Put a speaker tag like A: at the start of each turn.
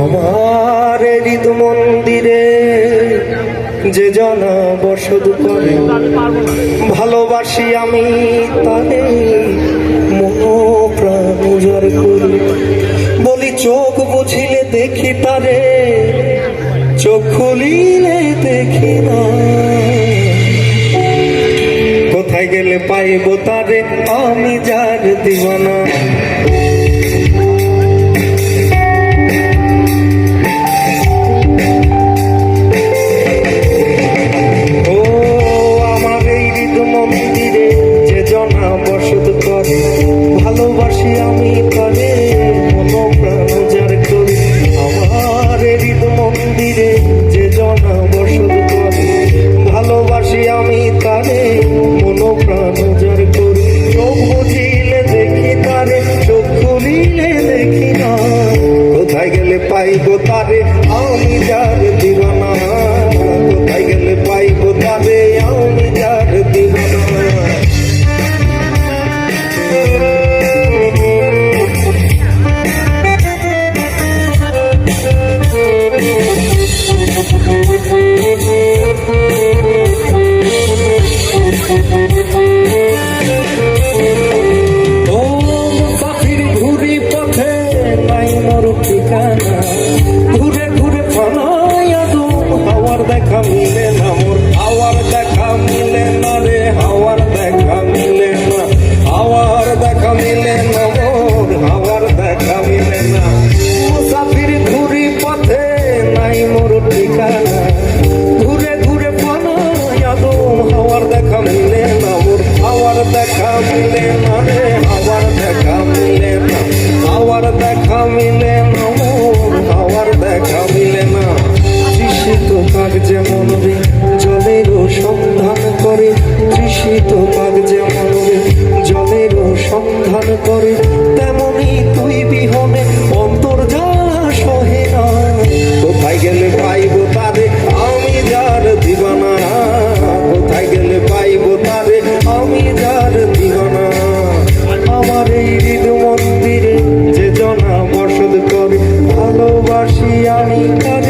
A: আমার হৃদ মন্দিরে যে জনা বসত করে, ভালোবাসি আমি তারে মন প্রাণ উজাড় করি। বলি চোখ বুঝিলে দেখি তারে, চোখ খুলিলে দেখি না। কোথায় গেলে পাইব তারে আমি যার দিওয়ানা। ভালোবাসি আমি তারে মন প্রাণ উজাড় করি। আমার হৃদ মন্দিরে যে জনা বসত করে, ভালোবাসি আমি তারে মন প্রাণ উজাড় করি। চোখ বুঝিলে দেখি তারে, চোখ খুলিলে দেখি না। কোথায় গেলে পাইব তারে আমি যার দিওয়ানা। কোথায় গেলে পাইব তারে আমি যার দিওয়ানা। ঘুরে ঘুরে ফনায়া দুম হাওয়ার দেখা মিলে না মোর, হাওয়ার দেখা মিলে না রে, হাওয়ার দেখা মিলে না, হাওয়ার দেখা মিলে না মোর, হাওয়ার দেখা মিলে না। মুসাফির ঘুরি পথে নাই মোর ঠিকানা। ঘুরে ঘুরে ফনায়া দুম হাওয়ার দেখা মিলে না মোর, হাওয়ার দেখা মিলে না রে, হাওয়ার দেখা মিলে না, হাওয়ার দেখা মিলে না মোর, হাওয়ার দেখা মিলে না। তৃষিত কাক যেমন রে জলেরও সন্ধান করে, তৃষিত কাক যেমন রে জলেরও সন্ধান করে, তেমনি তুই বিহনে অন্তর জ্বালা সহে না। কোথায় গেলে পাইব তারে আমি যার দিওয়ানা। কোথায় গেলে পাইব তারে আমি যার দিওয়ানা। আমার এই হৃদ মন্দিরে যে জনা বসত করে, ভালোবাসি আমি তারে